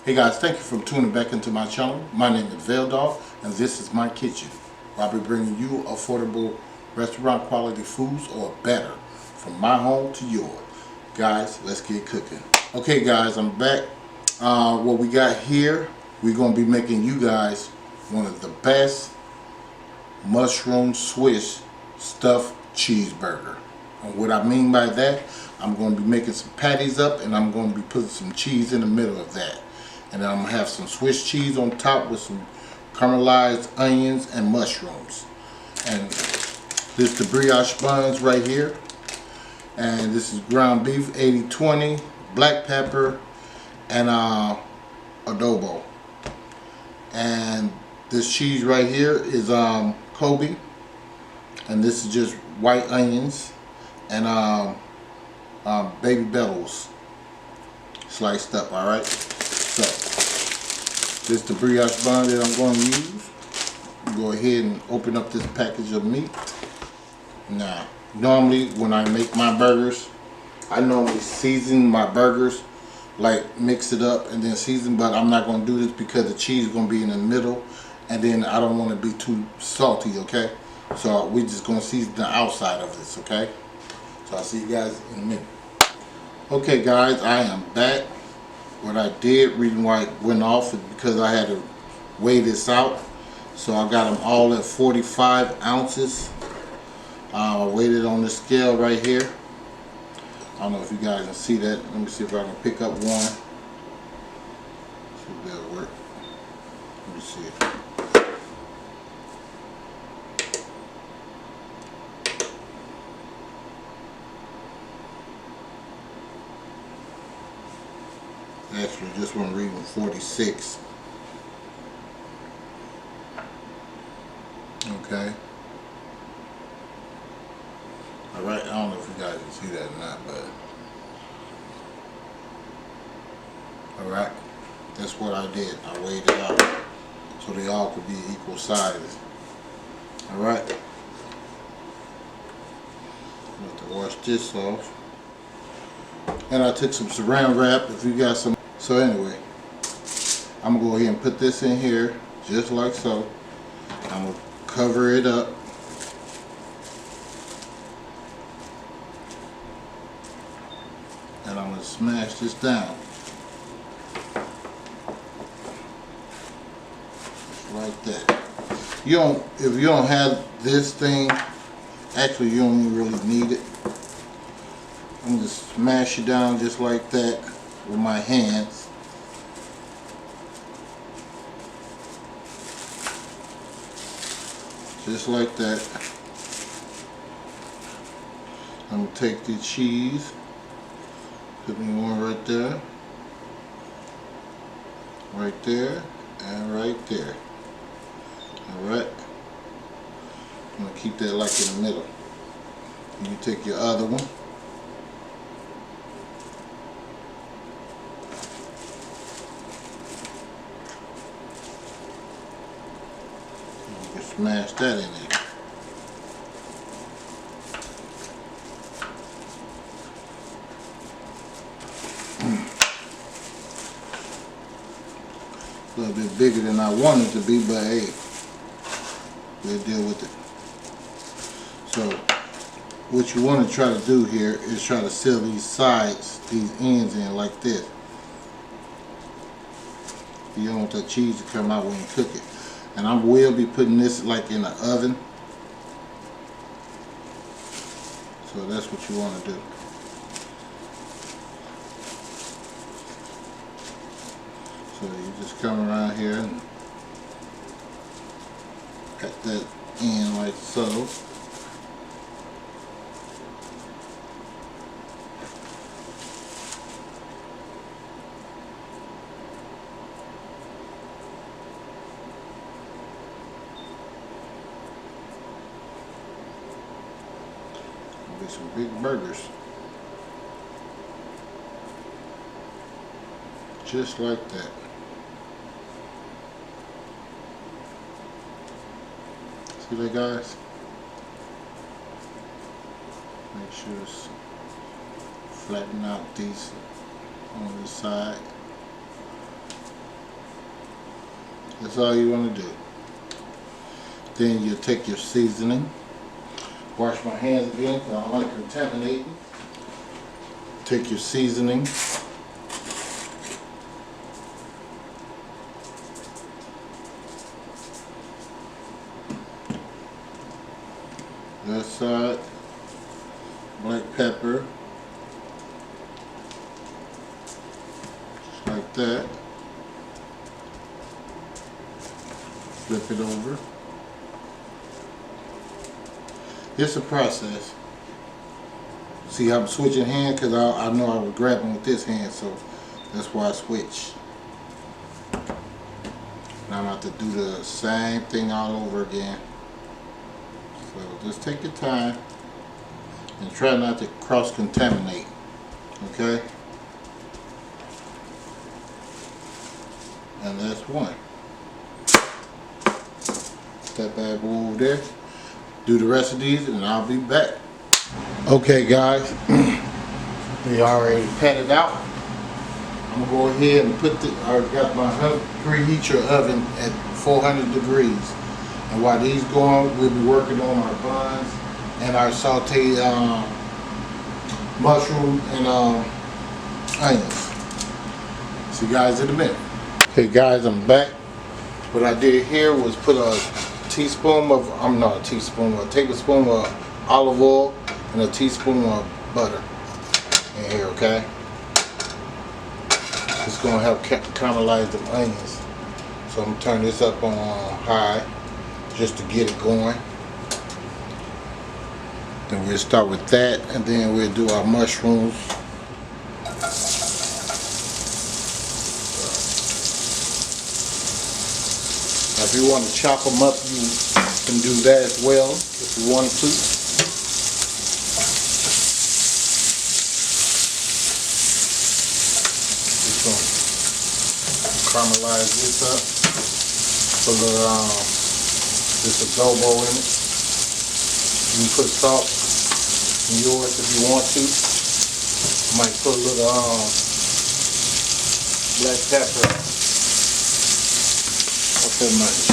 Hey guys, thank you for tuning back into my channel. My name is Dogg, and this is my kitchen, where I'll be bringing you affordable restaurant quality foods, or better, from my home to yours. Guys, let's get cooking. Okay guys, I'm back. What we got here, we're going to be making you guys one of the best mushroom Swiss stuffed cheeseburger. And what I mean by that, I'm going to be making some patties up, and I'm going to be putting some cheese in the middle of that. And then I'm going to have some Swiss cheese on top with some caramelized onions and mushrooms. And this is the brioche buns right here. And this is ground beef 80-20, black pepper, and adobo. And this cheese right here is COLBY. And this is just white onions and baby bellows sliced up. Alright, so this is the brioche bun that I'm going to use. Go ahead and open up this package of meat. Now, normally when I make my burgers, I normally season my burgers, like mix it up and then season, but I'm not going to do this because the cheese is going to be in the middle, and then I don't want to be too salty, okay? So we're just going to season the outside of this, okay? So I'll see you guys in a minute. Okay guys, I am back. What I did, reason why it went off is because I had to weigh this out. So I got them all at 45 ounces. I weighed it on the scale right here. I don't know if you guys can see that. Let me see if I can pick up one. See if that'll work. Let me see. Actually, this one reading 46. Okay. Alright, I don't know if you guys can see that or not, but alright, that's what I did. I weighed it out so they all could be equal sizes. Alright. Have to wash this off. And I took some saran wrap if you got some. So anyway, I'm going to go ahead and put this in here just like so. I'm going to cover it up. And I'm going to smash this down. Just like that. If you don't have this thing, actually you don't even really need it. I'm going to smash it down just like that with my hands. Just like that. I'm going to take the cheese, put me one right there, and right there. Alright. I'm going to keep that like in the middle. You take your other one. Smash that in there. A little bit bigger than I wanted it to be, but hey, we'll deal with it. So, what you want to try to do here is try to seal these sides, these ends in like this. You don't want that cheese to come out when you cook it. And I will be putting this like in the oven. So that's what you want to do. So you just come around here and cut that in like so. Some big burgers, just like that. See that, guys? Make sure it's flatten out these on the side. That's all you want to do. Then you take your seasoning. Wash my hands again because I don't like contaminating. Take your seasoning. That side. Black pepper. Just like that. Flip it over. It's a process. See, I'm switching hands because I know I was grabbing with this hand, so that's why I switch. Now I'm about to do the same thing all over again. So just take your time and try not to cross-contaminate. Okay? And that's one. That bad boy over there. Do the rest of these and I'll be back. Okay guys, we already patted out. I'm gonna go ahead and put I got my preheat your oven at 400 degrees. And while these going, we'll be working on our buns and our sauteed mushroom and onions. See you guys in a minute. Okay guys, I'm back. What I did here was put a tablespoon of olive oil and a teaspoon of butter in here, okay? It's gonna help caramelize the onions. So I'm gonna turn this up on high just to get it going. Then we'll start with that and then we'll do our mushrooms. If you want to chop them up, you can do that as well if you want to. Just going to caramelize this up. Put a little this adobo in it. You can put salt in yours if you want to. You might put a little black pepper. Not that much.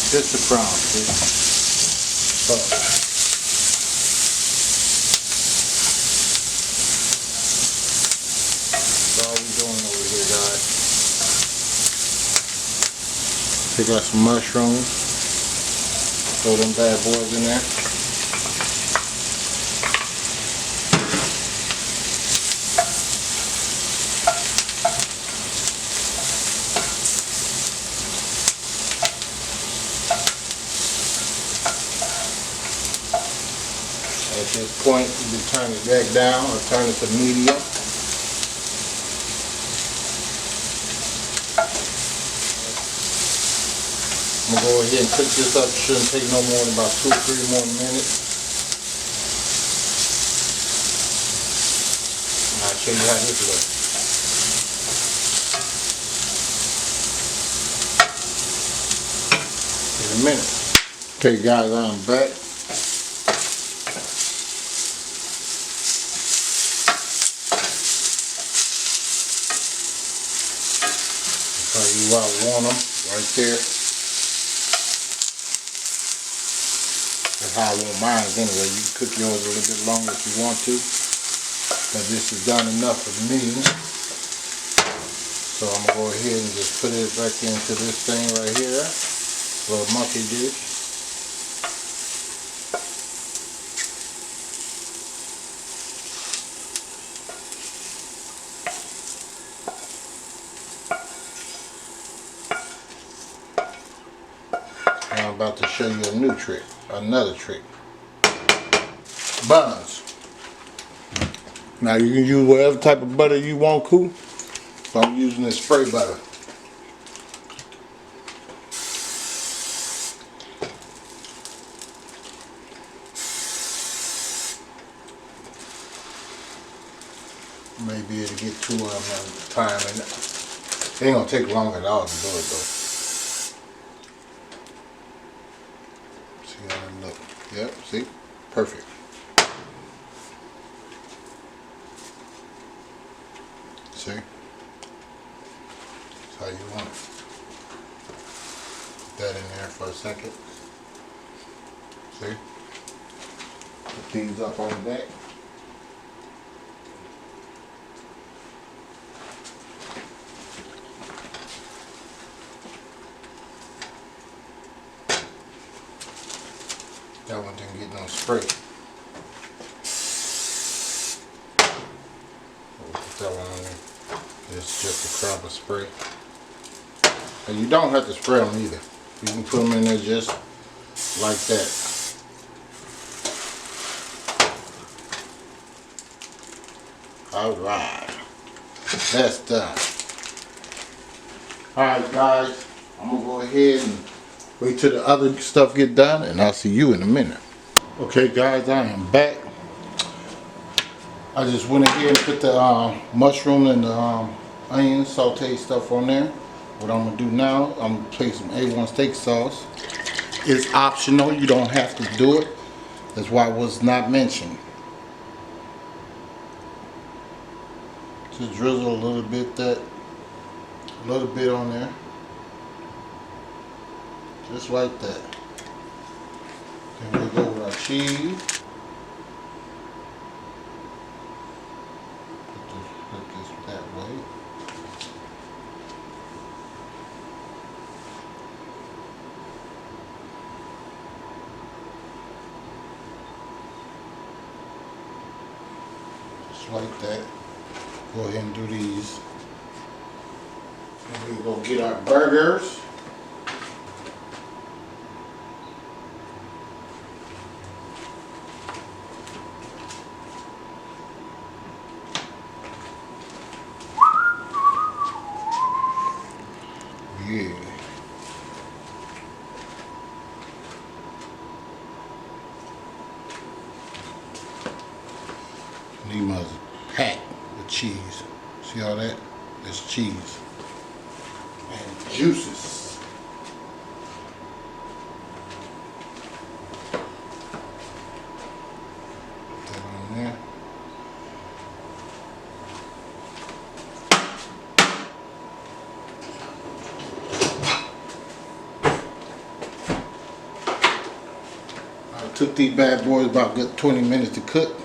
Just a crown, see? So. That's all we're doing over here, guys. Take out some mushrooms. Throw them bad boys in there. At this point, you can turn it back down or turn it to medium. I'm going to go ahead and cook this up. It shouldn't take no more than about 2-3 more minutes. And I'll show you how this looks. In a minute. Okay guys, I'm back. Tell you where I want them, right there. That's how I want mine anyway. You can cook yours a little bit longer if you want to. But this is done enough for me. So I'm going to go ahead and just put it back into this thing right here. Little monkey dish. I'm about to show you a new trick, another trick. Buns. Now you can use whatever type of butter you want, cool. So I'm using this spray butter. Maybe it'll get to them at a time, and it ain't gonna take long at all to do it though. See how that look? Yep, see? Perfect. See? That's how you want it. that in there for a second. See? Put these up on the back. That one didn't get no spray. We'll put that one on there. It's just a crop of spray. And you don't have to spray them either. You can put them in there just like that. Alright. That's done. Alright guys, I'm going to go ahead and wait till the other stuff get done, and I'll see you in a minute. Okay guys, I am back. I just went ahead and put the mushroom and the onion saute stuff on there. What I'm going to do now, I'm going to place some A1 steak sauce. It's optional, you don't have to do it. That's why it was not mentioned. Just drizzle a little bit on there. Just like that. Then we'll go with our cheese. Put this that way. Just like that. Go ahead and do these. And we'll go get our burgers. Yeah. These must packed with cheese. See all that? That's cheese. And juices. Put that on there. Took these bad boys about good 20 minutes to cook.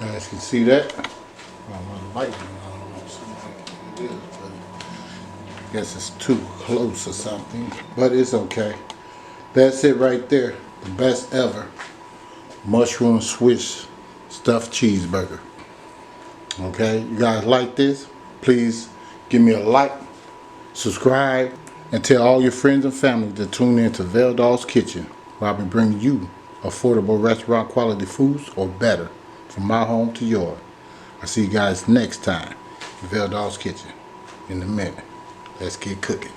You guys can see that. I'm lighting. I don't know what it is, but I guess it's too close or something. But it's okay. That's it right there. The best ever mushroom Swiss stuffed cheeseburger. Okay, you guys like this? Please give me a like, subscribe, and tell all your friends and family to tune in to Dogg's Kitchen, where I'll be bringing you affordable restaurant quality foods or better. From my home to yours. I'll see you guys next time. Dogg's Kitchen. In a minute. Let's get cooking.